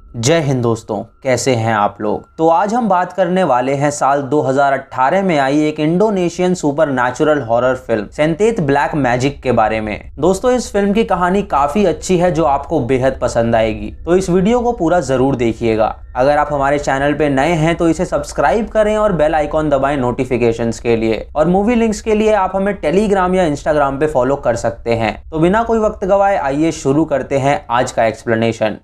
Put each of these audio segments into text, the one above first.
जय हिंद दोस्तों, कैसे हैं आप लोग। तो आज हम बात करने वाले हैं साल 2018 में आई एक Indonesian supernatural horror film Santet black magic के बारे में। दोस्तों, इस फिल्म की कहानी काफी अच्छी है जो आपको बेहद पसंद आएगी, तो इस वीडियो को पूरा जरूर देखिएगा। अगर आप हमारे चैनल पे नए हैं तो इसे सब्सक्राइब करें और बेल आइकॉन दबाएं नोटिफिकेशंस के लिए। और मूवी लिंक्स के लिए आप हमें टेलीग्राम या इंस्टाग्राम पे फॉलो कर सकते हैं। तो बिना कोई वक्त गवाए आइए शुरू करते हैं आज का एक्सप्लेनेशन।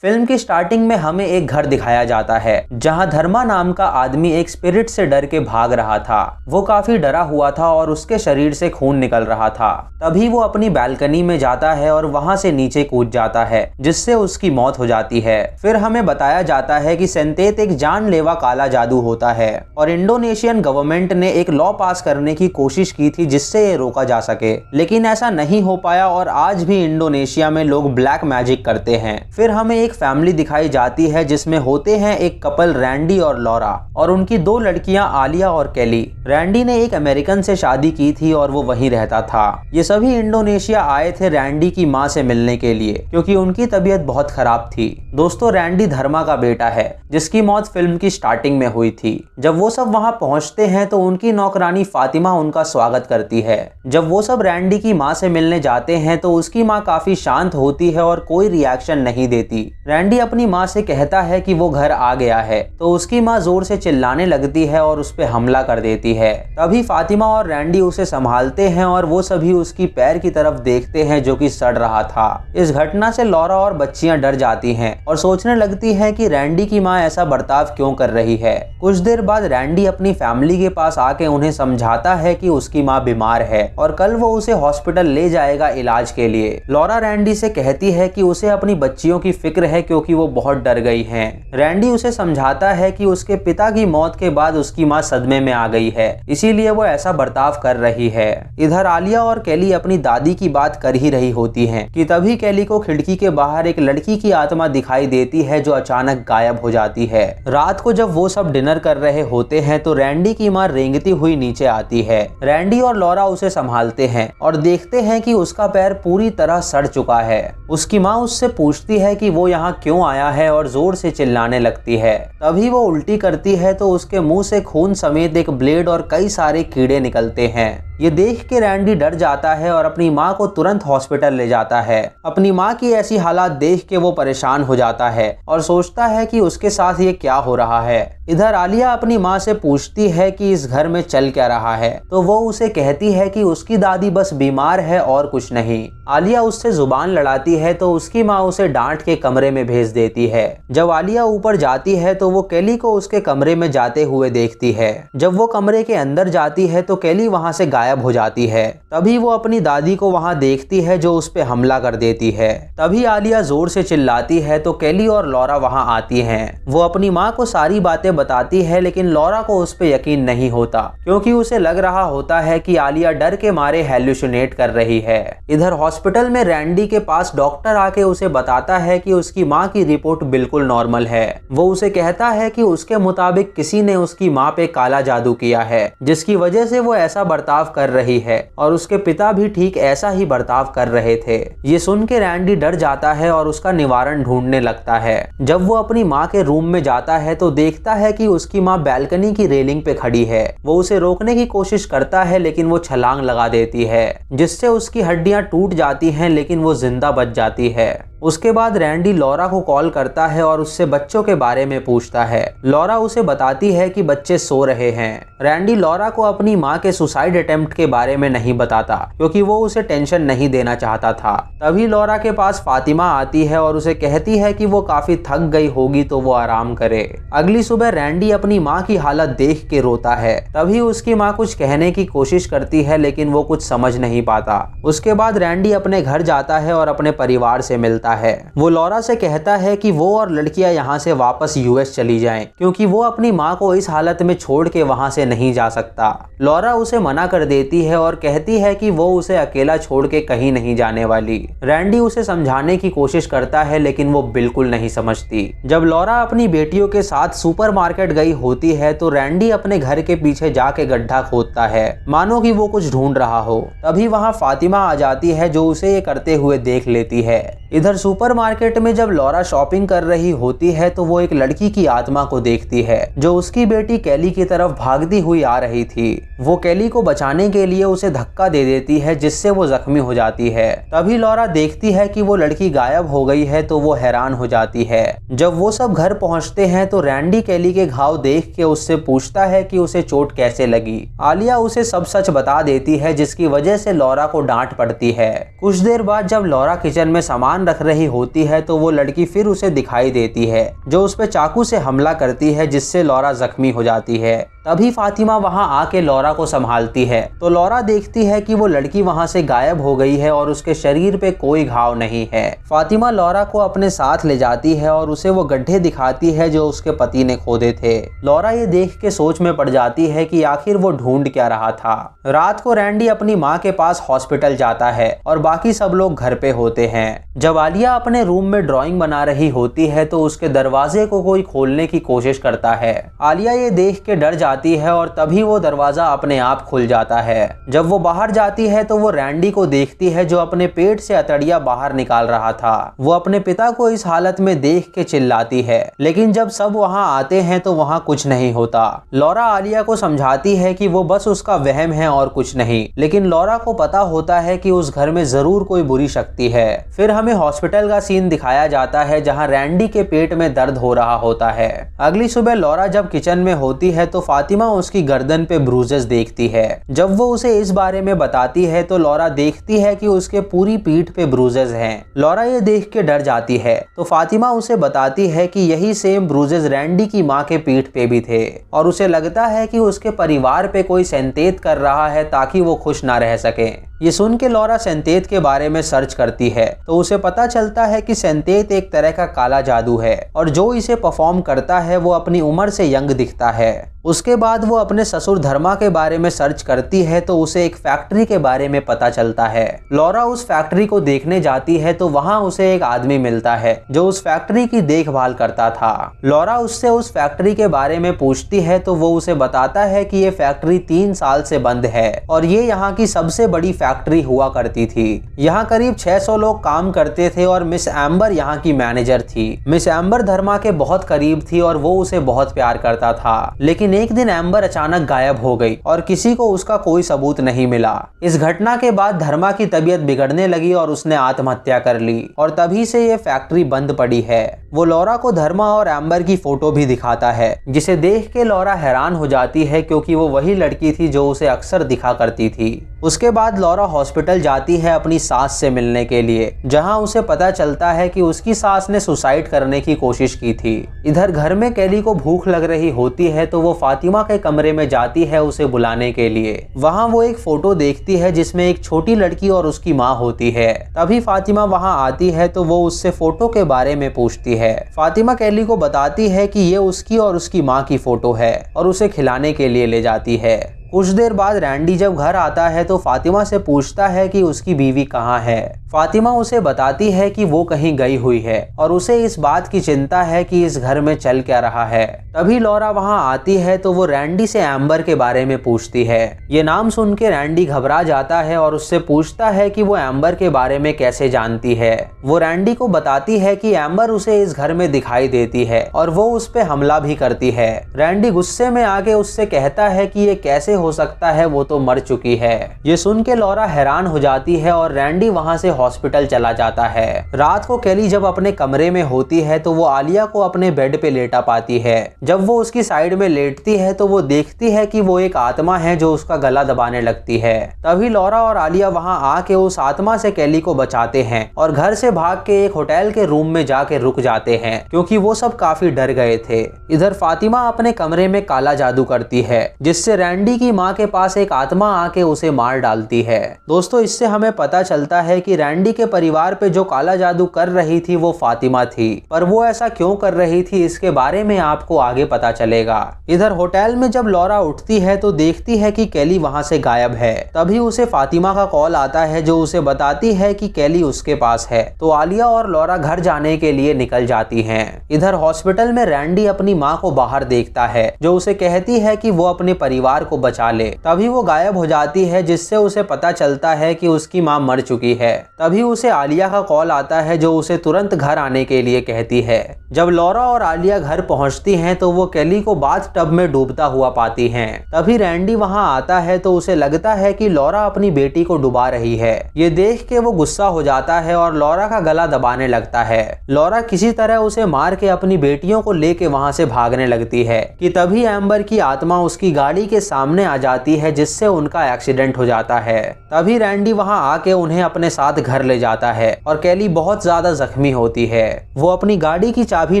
फिल्म की स्टार्टिंग में हमें एक घर दिखाया जाता है जहां धर्मा नाम का आदमी एक स्पिरिट से डर के भाग रहा था। वो काफी डरा हुआ था और उसके शरीर से खून निकल रहा था। तभी वो अपनी बालकनी में जाता है और वहां से नीचे कूद जाता है, जिससे उसकी मौत हो जाती है। फिर हमें बताया जाता है कि सेंतेत एक जानलेवा काला जादू होता है और इंडोनेशियन गवर्नमेंट ने एक लॉ पास करने की कोशिश की थी जिससे ये रोका जा सके, लेकिन ऐसा नहीं हो पाया और आज भी इंडोनेशिया में लोग ब्लैक मैजिक करते हैं। फिर हमें एक फैमिली दिखाई जाती है जिसमें होते हैं एक कपल रैंडी और लॉरा और उनकी दो लड़कियां आलिया और केली। रैंडी ने एक अमेरिकन से शादी की थी और वो वहीं रहता था। ये सभी इंडोनेशिया आए थे रैंडी की मां से मिलने के लिए क्योंकि उनकी तबीयत बहुत खराब थी। दोस्तों, रैंडी धर्मा का बेटा है जिसकी मौत फिल्म की स्टार्टिंग में हुई थी। जब वो सब वहां पहुंचते हैं तो उनकी नौकरानी फातिमा उनका स्वागत करती है। जब वो सब रैंडी की मां से मिलने जाते हैं तो उसकी मां काफी शांत होती है और कोई रिएक्शन नहीं देती। रैंडी अपनी माँ से कहता है कि वो घर आ गया है तो उसकी माँ जोर से चिल्लाने लगती है और उस पे हमला कर देती है। तभी फातिमा और रैंडी उसे संभालते हैं और वो सभी उसकी पैर की तरफ देखते हैं जो कि सड़ रहा था। इस घटना से लॉरा और बच्चियां डर जाती हैं और सोचने लगती हैं कि रैंडी की माँ ऐसा बर्ताव क्यों कर रही है। कुछ देर बाद रैंडी अपनी फैमिली के पास आके उन्हें समझाता है कि उसकी माँ बीमार है और कल वो उसे हॉस्पिटल ले जाएगा इलाज के लिए। लॉरा रैंडी से कहती है कि उसे अपनी बच्चियों की फिक्र है क्योंकि वो बहुत डर गई हैं। रैंडी उसे समझाता है कि उसके पिता की मौत के बाद उसकी मां सदमे में आ गई है, इसीलिए वो ऐसा बर्ताव कर रही है। इधर आलिया और केली अपनी दादी की बात कर ही रही होती हैं कि तभी केली को खिड़की के बाहर एक लड़की की आत्मा दिखाई देती है जो अचानक गायब हो जाती है। रात को जब वो सब डिनर कर रहे होते हैं तो रैंडी की मां रेंगती हुई नीचे आती है। रैंडी और लॉरा उसे संभालते हैं और देखते हैं कि उसका पैर पूरी तरह सड़ चुका है। उसकी मां उससे पूछती है कि वो यहाँ क्यों आया है और जोर से चिल्लाने लगती है। तभी वो उल्टी करती है तो उसके मुंह से खून समेत एक ब्लेड और कई सारे कीड़े निकलते हैं। ये देख के रैंडी डर जाता है और अपनी माँ को तुरंत हॉस्पिटल ले जाता है। अपनी माँ की ऐसी हालात देख के वो परेशान हो जाता है और सोचता है कि उसके साथ ये क्या हो रहा है। इधर आलिया अपनी माँ से पूछती है कि इस घर में चल क्या रहा है, तो वो उसे कहती है कि उसकी दादी बस बीमार है और कुछ नहीं। आलिया उससे जुबान लड़ाती है तो उसकी माँ उसे डांट के कमरे में भेज देती है। जब आलिया ऊपर जाती है तो वो केली को उसके कमरे में जाते हुए देखती है। जब वो कमरे के अंदर जाती है तो केली वहाँ से गायब हो जाती है। तभी वो अपनी दादी को वहाँ देखती है जो उस पे हमला कर देती है। तभी आलिया जोर से चिल्लाती है तो केली और लॉरा वहाँ आती हैं। वो अपनी माँ को सारी बातें बताती है लेकिन लॉरा को उस पे यकीन नहीं होता क्योंकि उसे लग रहा होता है कि आलिया डर के मारे हेलुसिनेट कर रही है। इधर हॉस्पिटल में रैंडी के पास डॉक्टर आके उसे बताता है कि उसकी माँ की रिपोर्ट बिल्कुल नॉर्मल है। वो उसे कहता है कि उसके मुताबिक किसी ने उसकी माँ पे काला जादू किया है जिसकी वजह से वो ऐसा बर्ताव कर रही है और उसके पिता भी ठीक ऐसा ही बर्ताव कर रहे थे। ये सुन के रैंडी डर जाता है और उसका निवारण ढूंढने लगता है। जब वो अपनी माँ के रूम में जाता है तो देखता है कि उसकी माँ बालकनी की रेलिंग पे खड़ी है। वो उसे रोकने की कोशिश करता है लेकिन वो छलांग लगा देती है जिससे उसकी हड्डियां टूट जाती हैं लेकिन वो जिंदा बच जाती है। उसके बाद रैंडी लॉरा को कॉल करता है और उससे बच्चों के बारे में पूछता है। लॉरा उसे बताती है कि बच्चे सो रहे हैं। रैंडी लॉरा को अपनी माँ के सुसाइड अटेम्प्ट के बारे में नहीं बताता क्योंकि वो उसे टेंशन नहीं देना चाहता था। तभी लॉरा के पास फातिमा आती है और उसे कहती है कि वो काफी थक गई होगी तो वो आराम करे। अगली सुबह रैंडी अपनी माँ की हालत देख के रोता है। तभी उसकी माँ कुछ कहने की कोशिश करती है लेकिन वो कुछ समझ नहीं पाता। उसके बाद रैंडी अपने घर जाता है और अपने परिवार से मिलता जाता है। वो लॉरा से कहता है कि वो और लड़कियां यहाँ से वापस यूएस चली जाएं, क्योंकि वो अपनी माँ को इस हालत में छोड़ के वहाँ से नहीं जा सकता। लॉरा उसे मना कर देती है और कहती है कि वो उसे अकेला छोड़ के कहीं नहीं जाने वाली। रैंडी उसे समझाने की कोशिश करता है, लेकिन वो बिल्कुल नहीं समझती। जब लॉरा अपनी बेटियों के साथ सुपरमार्केट गई होती है तो रैंडी अपने घर के पीछे जाके गड्ढा खोदता है, मानो कि वो कुछ ढूंढ रहा हो। तभी वहाँ फातिमा आ जाती है, जो उसे ये करते हुए देख लेती है। इधर सुपरमार्केट में जब लॉरा शॉपिंग कर रही होती है तो वो एक लड़की की आत्मा को देखती है, जो उसकी बेटी कैली की तरफ भागती हुई आ रही थी। वो कैली को बचाने के लिए उसे धक्का दे देती है, जिससे वो जख्मी हो जाती है। तभी लॉरा देखती है कि वो लड़की गायब हो गई है, तो वो हैरान हो जाती है। जब वो सब घर पहुंचते हैं तो रैंडी कैली के घाव देख के उससे पूछता है कि उसे चोट कैसे लगी। आलिया उसे सब सच बता देती है, जिसकी वजह से लॉरा को डांट पड़ती है। कुछ देर बाद जब लॉरा किचन में सामान रख रही होती है तो वो लड़की फिर उसे दिखाई देती है, जो उस पे चाकू से हमला करती है, जिससे लॉरा जख्मी हो जाती है। तभी फातिमा वहां आके लॉरा को संभालती है, तो लॉरा देखती है कि वो लड़की वहां से गायब हो गई है और उसके शरीर पे कोई घाव नहीं है। फातिमा लॉरा को अपने साथ ले जाती है और उसे वो गड्ढे दिखाती है जो उसके पति ने खोदे थे। लॉरा ये देख के सोच में पड़ जाती है कि आखिर वो ढूंढ क्या रहा था। रात को रैंडी अपनी माँ के पास हॉस्पिटल जाता है और बाकी सब लोग घर पे होते हैं। जब आलिया अपने रूम में ड्राइंग बना रही होती है तो उसके दरवाजे को कोई खोलने की कोशिश करता है। आलिया ये देख के डर जाती है और तभी वो दरवाजा अपने आप खुल जाता है। जब वो बाहर जाती है तो वो रैंडी को देखती है, जो अपने पेट से अतड़िया बाहर निकाल रहा था। वो अपने पिता को इस हालत में देख के चिल्लाती है, लेकिन जब सब वहां आते हैं तो वहां कुछ नहीं होता। लॉरा आलिया को समझाती है कि वो बस उसका वहम है और कुछ नहीं, लेकिन लॉरा को पता होता है कि उस घर में जरूर कोई बुरी शक्ति है। फिर हमें हॉस्पिटल का सीन दिखाया जाता है, जहाँ रैंडी के पेट में दर्द हो रहा होता है। अगली सुबह लॉरा जब किचन में होती है तो फातिमा उसकी गर्दन पे ब्रूजेस देखती है। जब वो उसे इस बारे में बताती है तो लॉरा देखती है कि उसके पूरी पीठ पे ब्रूजेस हैं। लॉरा ये देख के डर जाती है, तो फातिमा उसे बताती है कि यही सेम ब्रूजेस रैंडी की माँ के पीठ पे भी थे, और उसे लगता है कि उसके परिवार पे कोई संकेत कर रहा है ताकि वो खुश ना रह सके। ये सुन के लॉरा संकेत के बारे में सर्च करती है, तो उसे पता चलता है कि संकेत एक तरह का काला जादू है, और जो इसे परफॉर्म करता है वो अपनी उम्र से यंग दिखता है। उसके बाद वो अपने ससुर धर्मा के बारे में सर्च करती है, तो उसे एक फैक्ट्री के बारे में पता चलता है। लॉरा उस फैक्ट्री को देखने जाती है तो वहाँ उसे एक आदमी मिलता है, जो उस फैक्ट्री की देखभाल करता था। लॉरा उससे उस फैक्ट्री के बारे में पूछती है तो वो उसे बताता है कि ये फैक्ट्री 3 साल से बंद है, और ये यहाँ की सबसे बड़ी फैक्ट्री हुआ करती थी। यहाँ करीब 600 लोग काम करते थे और मिस एम्बर यहाँ की मैनेजर थी। मिस एम्बर धर्मा के बहुत करीब थी और वो उसे बहुत प्यार करता था, लेकिन एक दिन एम्बर अचानक गायब हो गई और किसी को उसका कोई सबूत नहीं मिला। इस घटना के बाद धर्मा की तबीयत बिगड़ने लगी और उसने आत्महत्या कर ली, और तभी से ये फैक्ट्री बंद पड़ी है। वो लॉरा को धर्मा और एम्बर की फोटो भी दिखाता है, जिसे देख के लॉरा हैरान हो जाती है, क्योंकि वो वही लड़की थी जो उसे अक्सर दिखा करती थी। उसके बाद लॉरा हॉस्पिटल जाती है अपनी सास से मिलने के लिए, जहां उसे पता चलता है कि उसकी सास ने सुसाइड करने की कोशिश की थी। इधर घर में कैली को भूख लग रही होती है, तो वो फातिमा के कमरे में जाती है उसे बुलाने के लिए। वहां वो एक फोटो देखती है जिसमें एक छोटी लड़की और उसकी माँ होती है। तभी फातिमा वहां आती है तो वो उससे फोटो के बारे में पूछती है। फातिमा कैली को बताती है कि ये उसकी और उसकी माँ की फोटो है, और उसे खिलाने के लिए ले जाती है। कुछ देर बाद रैंडी जब घर आता है तो फातिमा से पूछता है कि उसकी बीवी कहाँ है। फातिमा उसे बताती है कि वो कहीं गई हुई है, और उसे इस बात की चिंता है कि इस घर में चल क्या रहा है। तभी लॉरा वहां आती है तो वो रैंडी से एम्बर के बारे में पूछती है। ये नाम सुन के रैंडी घबरा जाता है और उससे पूछता है कि वो एम्बर के बारे में कैसे जानती है। वो रैंडी को बताती है कि एम्बर उसे इस घर में दिखाई देती है और वो उस पे हमला भी करती है। रैंडी गुस्से में आके उससे कहता है कि ये कैसे हो सकता है, वो तो मर चुकी है। ये सुन के लॉरा हैरान हो जाती है और रैंडी वहां से हॉस्पिटल चला जाता है। रात को कैली जब अपने कमरे में होती है तो वो आलिया को अपने बेड पे लेटा पाती है। जब वो उसकी साइड में लेटती है तो वो देखती है कि वो एक आत्मा है जो उसका गला दबाने लगती है। तभी लॉरा और आलिया वहां आके उस आत्मा से कैली को बचाते हैं और घर से भाग के एक होटल के रूम में जाके रुक जाते हैं, क्योंकि वो सब काफी डर गए थे। इधर फातिमा अपने कमरे में काला जादू करती है, जिससे रैंडी की माँ के पास एक आत्मा आके उसे मार डालती है। दोस्तों, इससे हमें पता चलता है कि रैंडी के परिवार पे जो काला जादू कर रही थी वो फातिमा थी, पर वो ऐसा क्यों कर रही थी इसके बारे में आपको आगे पता चलेगा। इधर होटल में जब लॉरा उठती है तो देखती है कि केली वहाँ से गायब है। तभी उसे फातिमा का कॉल आता है जो उसे बताती है कि केली उसके पास है। तो आलिया और लॉरा घर जाने के लिए निकल जाती हैं। इधर हॉस्पिटल में रैंडी अपनी माँ को बाहर देखता है जो उसे कहती है कि वो अपने परिवार को बचा ले। तभी वो गायब हो जाती है जिससे उसे पता चलता है कि उसकी माँ मर चुकी है। तभी उसे आलिया का कॉल आता है जो उसे तुरंत घर आने के लिए कहती है। जब लॉरा और आलिया घर पहुंचती हैं तो वो केली को बाथ टब में डूबता हुआ पाती हैं। तभी रैंडी वहां आता है तो उसे लगता है कि लॉरा अपनी बेटी को डुबा रही है। ये देख के वो गुस्सा हो जाता है और लॉरा का गला दबाने लगता है। लॉरा किसी तरह उसे मार के अपनी बेटियों को लेके वहां से भागने लगती है कि तभी एम्बर की आत्मा उसकी गाड़ी के सामने आ जाती है जिससे उनका एक्सीडेंट हो जाता है। तभी रैंडी वहां आके उन्हें अपने साथ घर ले जाता है और केली बहुत ज्यादा जख्मी होती है। वो अपनी गाड़ी की चाबी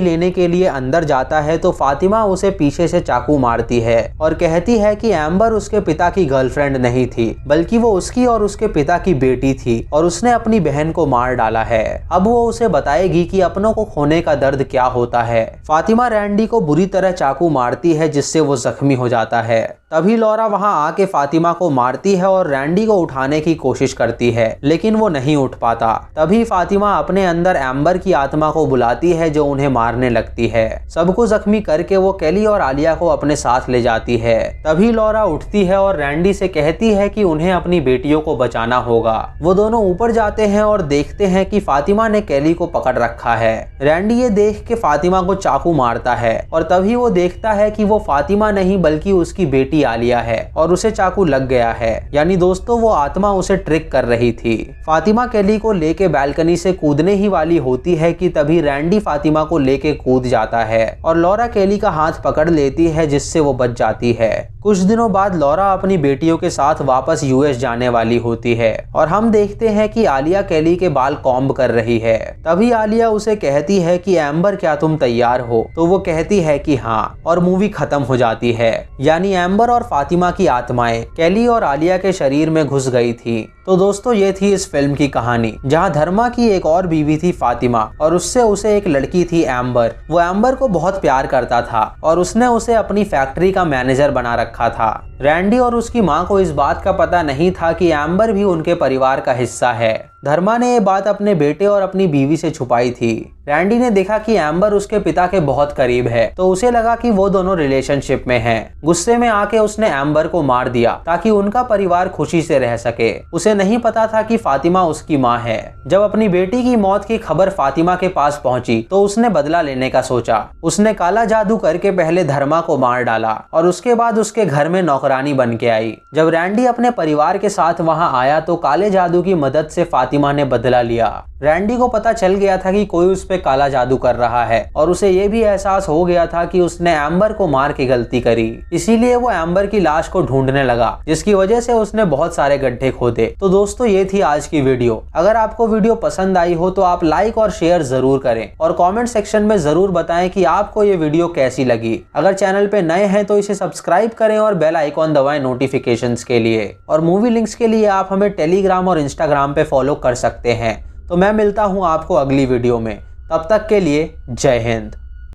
लेने के लिए अंदर जाता है तो फातिमा उसे पीछे से चाकू मारती है और कहती है कि एम्बर उसके पिता की गर्लफ्रेंड नहीं थी बल्कि वो उसकी और उसके पिता की बेटी थी और उसने अपनी बहन को मार डाला है। अब वो उसे बताएगी कि अपनों को खोने का दर्द क्या होता है। फातिमा रैंडी को बुरी तरह चाकू मारती है जिससे वो जख्मी हो जाता है। तभी लॉरा वहां आके फातिमा को मारती है और रैंडी को उठाने की कोशिश करती है लेकिन वो नहीं उठ पाता। तभी फातिमा अपने अंदर एम्बर की आत्मा को बुलाती है जो उन्हें मारने लगती है। सबको जख्मी करके वो केली और आलिया को अपने साथ ले जाती है। तभी लॉरा उठती है और रैंडी से कहती है कि उन्हें अपनी बेटियों को बचाना होगा। वो दोनों ऊपर जाते हैं और देखते हैं कि फातिमा ने केली को पकड़ रखा है। रैंडी ये देख के फातिमा को चाकू मारता है और तभी वो देखता है कि वो फातिमा नहीं बल्कि उसकी बेटी आलिया है और उसे चाकू लग गया है। यानी दोस्तों, वो आत्मा उसे ट्रिक कर रही थी। फातिमा केली को लेके बालकनी से कूदने ही वाली होती है कि तभी रैंडी फातिमा को लेके कूद जाता है और लॉरा केली का हाथ पकड़ लेती है जिससे वो बच जाती है। कुछ दिनों बाद लॉरा अपनी बेटियों के साथ वापस यूएस जाने वाली होती है और हम देखते हैं कि आलिया केली के बाल कॉम्ब कर रही है। तभी आलिया उसे कहती है कि एम्बर, क्या तुम तैयार हो? तो वो कहती है कि हाँ और मूवी खत्म हो जाती है। यानी एम्बर और फातिमा की आत्माएं केली और आलिया के शरीर में घुस गई थी। तो दोस्तों, ये थी इस फिल्म की कहानी जहां धर्मा की एक और बीवी थी फातिमा और उससे उसे एक लड़की थी एम्बर। वो एम्बर को बहुत प्यार करता था और उसने उसे अपनी फैक्ट्री का मैनेजर बना रखा था। रैंडी और उसकी माँ को इस बात का पता नहीं था कि एम्बर भी उनके परिवार का हिस्सा है। धर्मा ने ये बात अपने बेटे और अपनी बीवी से छुपाई थी। रैंडी ने देखा कि एम्बर उसके पिता के बहुत करीब है तो उसे लगा कि वो दोनों रिलेशनशिप में हैं। गुस्से में आके उसने एम्बर को मार दिया ताकि उनका परिवार खुशी से रह सके। उसे नहीं पता था कि फातिमा उसकी माँ है। जब अपनी बेटी की मौत की खबर फातिमा के पास पहुंची तो उसने बदला लेने का सोचा। उसने काला जादू करके पहले धर्मा को मार डाला और उसके बाद उसके घर में नौकरानी बन के आई। जब रैंडी अपने परिवार के साथ वहां आया तो काले जादू की मदद से फातिमा ने बदला लिया। रैंडी को पता चल गया था कि कोई उस पे काला जादू कर रहा है और उसे ये भी एहसास हो गया था कि उसने एम्बर को मार के गलती करी। इसीलिए वो एम्बर की लाश को ढूंढने लगा जिसकी वजह से उसने बहुत सारे गड्ढे खोदे। तो दोस्तों, ये थी आज की वीडियो। अगर आपको वीडियो पसंद आई हो तो आप लाइक और शेयर जरूर करें और कमेंट सेक्शन में जरूर बताएं कि आपको ये वीडियो कैसी लगी। अगर चैनल पे नए हैं तो इसे सब्सक्राइब करें और बेल आइकॉन दबाएं नोटिफिकेशंस के लिए। और मूवी लिंक्स के लिए आप हमें टेलीग्राम और इंस्टाग्राम पे फॉलो कर सकते हैं। तो मैं मिलता हूं आपको अगली वीडियो में। तब तक के लिए जय हिंद।